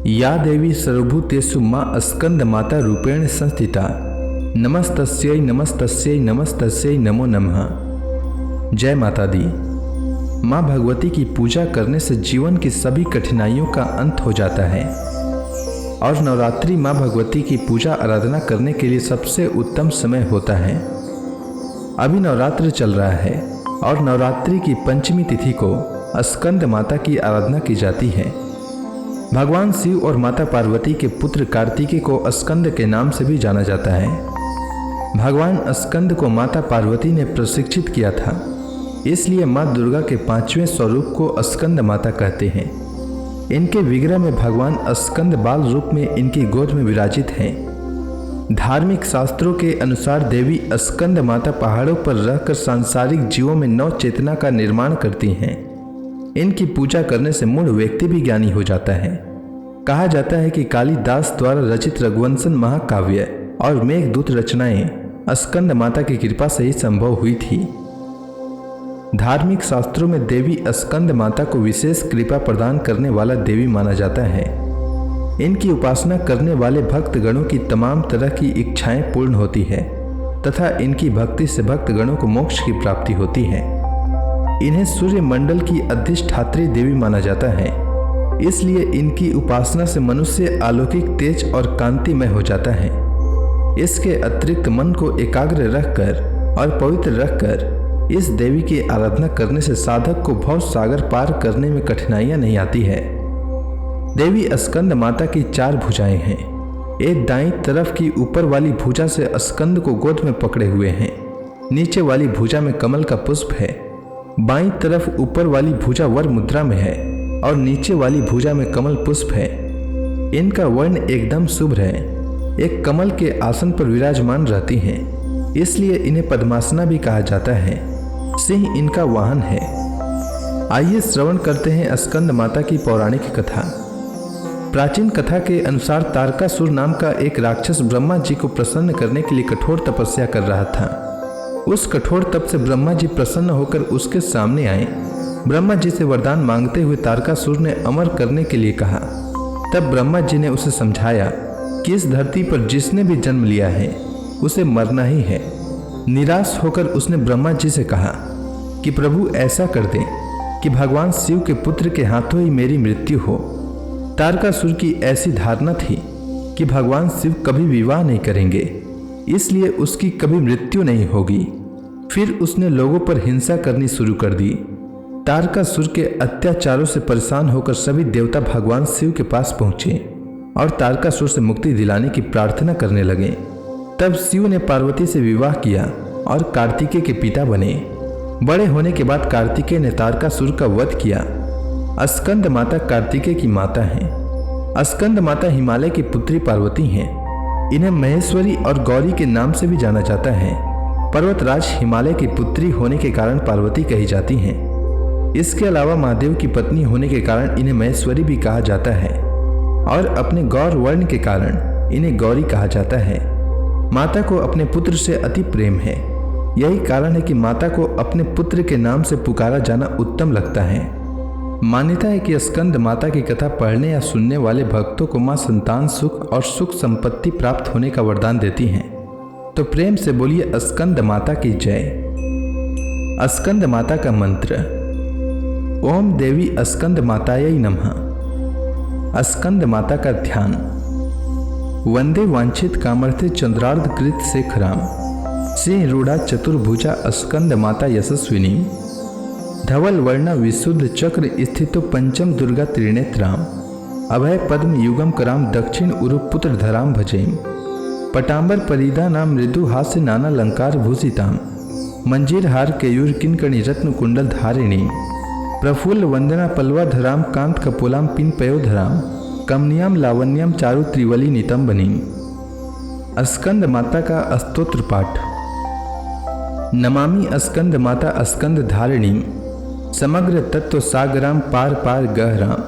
या देवी सर्वभूतेषु माँ स्कंद माता रूपेण संस्थिता नमस्तस्यै नमस्तस्यै नमस्तस्यै नमो नमः। जय माता दी। माँ भगवती की पूजा करने से जीवन की सभी कठिनाइयों का अंत हो जाता है और नवरात्रि माँ भगवती की पूजा आराधना करने के लिए सबसे उत्तम समय होता है। अभी नवरात्र चल रहा है और नवरात्रि की पंचमी तिथि को स्कंद माता की आराधना की जाती है। भगवान शिव और माता पार्वती के पुत्र कार्तिकेय को स्कंद के नाम से भी जाना जाता है। भगवान स्कंद को माता पार्वती ने प्रशिक्षित किया था, इसलिए माँ दुर्गा के 5वें स्वरूप को स्कंद माता कहते हैं। इनके विग्रह में भगवान स्कंद बाल रूप में इनकी गोद में विराजित हैं। धार्मिक शास्त्रों के अनुसार देवी स्कंद माता पहाड़ों पर रहकर सांसारिक जीवों में नव चेतना का निर्माण करती हैं। इनकी पूजा करने से मूढ़ व्यक्ति भी ज्ञानी हो जाता है। कहा जाता है कि कालिदास द्वारा रचित रघुवंशन महाकाव्य और मेघदूत रचनाएं स्कंद माता की कृपा से ही संभव हुई थी। धार्मिक शास्त्रों में देवी स्कंद माता को विशेष कृपा प्रदान करने वाला देवी माना जाता है। इनकी उपासना करने वाले भक्तगणों की तमाम तरह की इच्छाएं पूर्ण होती है तथा इनकी भक्ति से भक्तगणों को मोक्ष की प्राप्ति होती है। इन्हें सूर्य मंडल की अधिष्ठात्री देवी माना जाता है, इसलिए इनकी उपासना से मनुष्य अलौकिक तेज और कांतिमय हो जाता है। इसके अतिरिक्त मन को एकाग्र रखकर और पवित्र रखकर इस देवी की आराधना करने से साधक को भव सागर पार करने में कठिनाइयां नहीं आती है। देवी स्कंद माता की 4 भुजाएं हैं। एक दाईं तरफ की ऊपर वाली भुजा से स्कंद को गोद में पकड़े हुए हैं। नीचे वाली भुजा में कमल का पुष्प है। बाईं तरफ ऊपर वाली भुजा वर मुद्रा में है और नीचे वाली भुजा में कमल पुष्प है। इनका वर्ण एकदम शुभ्र है। एक कमल के आसन पर विराजमान रहती हैं, इसलिए इन्हें पद्मासना भी कहा जाता है। सिंह इनका वाहन है। आइए श्रवण करते हैं स्कंद माता की पौराणिक कथा। प्राचीन कथा के अनुसार तारकासुर नाम का एक राक्षस ब्रह्मा जी को प्रसन्न करने के लिए कठोर तपस्या कर रहा था। उस कठोर तप से ब्रह्मा जी प्रसन्न होकर उसके सामने आए। ब्रह्मा जी से वरदान मांगते हुए तारकासुर ने अमर करने के लिए कहा। तब ब्रह्मा जी ने उसे समझाया कि इस धरती पर जिसने भी जन्म लिया है उसे मरना ही है। निराश होकर उसने ब्रह्मा जी से कहा कि प्रभु ऐसा कर दें कि भगवान शिव के पुत्र के हाथों ही मेरी मृत्यु हो। तारकासुर की ऐसी धारणा थी कि भगवान शिव कभी विवाह नहीं करेंगे, इसलिए उसकी कभी मृत्यु नहीं होगी। फिर उसने लोगों पर हिंसा करनी शुरू कर दी। तारकासुर के अत्याचारों से परेशान होकर सभी देवता भगवान शिव के पास पहुंचे और तारकासुर से मुक्ति दिलाने की प्रार्थना करने लगे। तब शिव ने पार्वती से विवाह किया और कार्तिकेय के पिता बने। बड़े होने के बाद कार्तिकेय ने तारकासुर का वध किया। स्कंद माता कार्तिकेय की माता हैं। स्कंद माता हिमालय की पुत्री पार्वती हैं। इन्हें महेश्वरी और गौरी के नाम से भी जाना जाता है। पर्वतराज हिमालय की पुत्री होने के कारण पार्वती कही जाती हैं। इसके अलावा महादेव की पत्नी होने के कारण इन्हें महेश्वरी भी कहा जाता है और अपने गौर वर्ण के कारण इन्हें गौरी कहा जाता है। माता को अपने पुत्र से अति प्रेम है। यही कारण है कि माता को अपने पुत्र के नाम से पुकारा जाना उत्तम लगता है। मान्यता है कि स्कंद माता की कथा पढ़ने या सुनने वाले भक्तों को मां संतान सुख और सुख संपत्ति प्राप्त होने का वरदान देती हैं। तो प्रेम से बोलिए स्कंद माता की जय। स्कंद माता का मंत्र। ओम देवी स्कंद मातायै नमः। स्कंद माता का ध्यान। वंदे वांछित कामर्थे चंद्रार्ध कृत शेखराम सिंह रूढ़ा चतुर्भुजा स्कंद माता यशस्विनी धवल वर्णा विशुद्ध चक्र स्थितो पंचम दुर्गा त्रिनेत्राम अभय पद्म युगम कराम दक्षिण उरु पुत्र धराम भजेम पटांबर परिदा नाम मृदु हास्य नाना लंकार भूषिताम मंजीर हार केयूर किनकणी रत्न कुंडल धारिणी प्रफुल्ल वंदना पल्वा धराम कांत कपोलाम पिन पयो धराम कमनियाम लावण्यम चारु त्रिवली नितंबनीम। स्कंद माता का स्तोत्र पाठ। नमामि स्कंद माता स्कंद धारिणी समग्र तत्व सागराम पार पार गहराम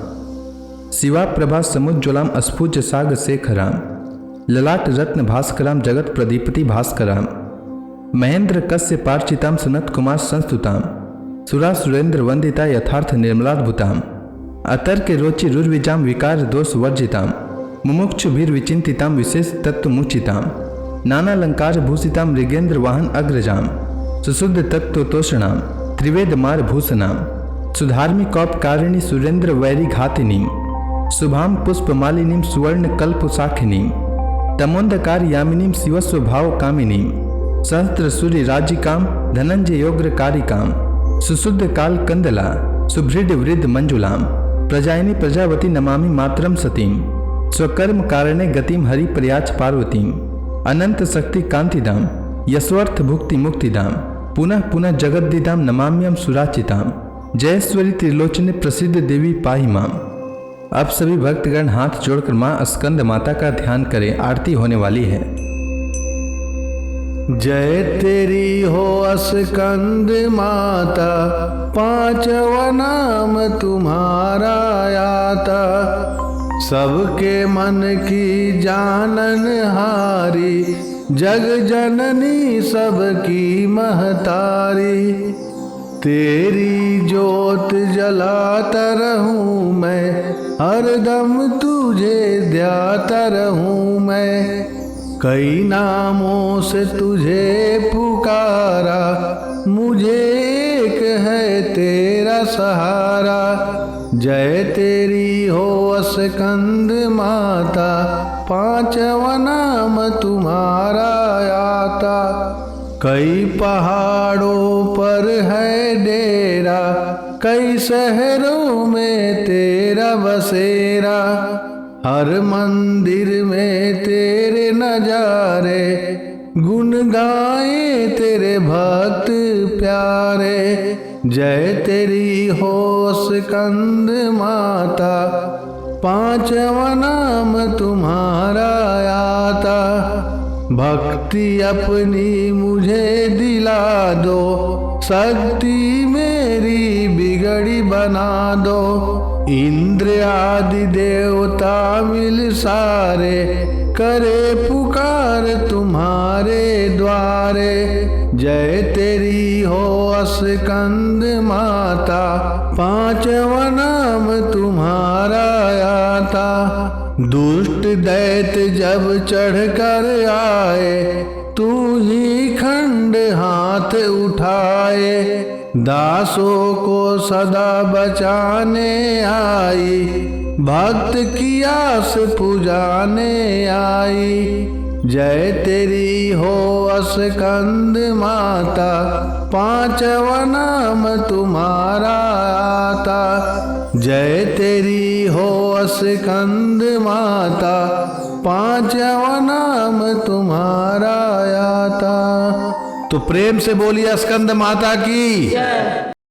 शिवा प्रभा समुज्ज्वलाम अस्फुज साग शेखराम ललाट रत्न भास्कराम जगत प्रदीपति भास्कराम महेंद्र कस्य पार्चिताम सनत कुमार संस्तुताम सुरा सुरेंद्र वंदिता यथार्थ निर्मलाद्भुताम अतर्क रोचिरुर्विजाम विकार दोष वर्जिताम मुमुक्षुभिर्विचिंतिताम विशेष तत्वमुचिताम नानालंकार भूषिताम मृगेंद्र वाहन अग्रजाम सुशुद्ध तत्वतोषणाम त्रिवेद मार भूषणाम सुधार्मी कौपकारिणी सुरेंद्र वैरी घातिनी शुभाम पुष्पमालिनीम सुवर्ण कल्पशाखिनीम तमोंधकार यामिनीम शिवस्व भाव कामिनीम सहस्त्र सूर्य राज्यकाम धनंजय योग्र कारिकाम सुशुद्ध काल कंदला सुभृड वृद्ध मंजुलाम प्रजायिनी प्रजावती नमामि मातरम सतीम स्वकर्म कारणे गतिम हरि प्रयाच पार्वतीम अनंत शक्ति कांतिदाम यशवर्थ भुक्ति मुक्तिदाम पुनः पुनः जगद्दिदाम नमाम्यम सुराचिताम जयेश्वरी त्रिलोचने प्रसिद्ध देवी पाही माम। अब सभी भक्तगण हाथ जोड़कर मां स्कंद माता का ध्यान करें, आरती होने वाली है। जय तेरी हो स्कंद माता, पांचवा नाम तुम्हारा आता, सबके मन की जानन हारी, जग जननी सबकी महतारी। तेरी जोत जलाता रहूं मैं, हरदम तुझे ध्याता रहूं मैं। कई नामों से तुझे पुकारा, मुझे एक है तेरा सहारा। जय तेरी हो स्कंद माता, पांचवा नाम तुम्हारा आता। कई पहाड़ों पर है डेरा, कई शहरों में तेरा बसेरा। हर मंदिर में तेरे नजारे, गुण गाए तेरे भक्त प्यारे। जय तेरी हो स्कंद माता, पांचवा नाम तुम्हारा आता। भक्ति अपनी मुझे दिला दो, शक्ति मेरी बिगड़ी बना दो। इंद्र आदि देवता मिल सारे, करे पुकार तुम्हारे द्वारे। जय तेरी हो स्कंद माता, पांचवा नाम तुम्हारा आता। दुष्ट दैत्य जब चढ़ कर आए, तू ही खंड हाथ उठाए। दासों को सदा बचाने आई, भक्त की आस पुजाने आई। जय तेरी हो स्कंद माता, पांचवा नाम तुम्हारा आता। जय तेरी हो स्कंद माता, पांचवा नाम तुम्हारा आता। तो प्रेम से बोलिए स्कंद माता की।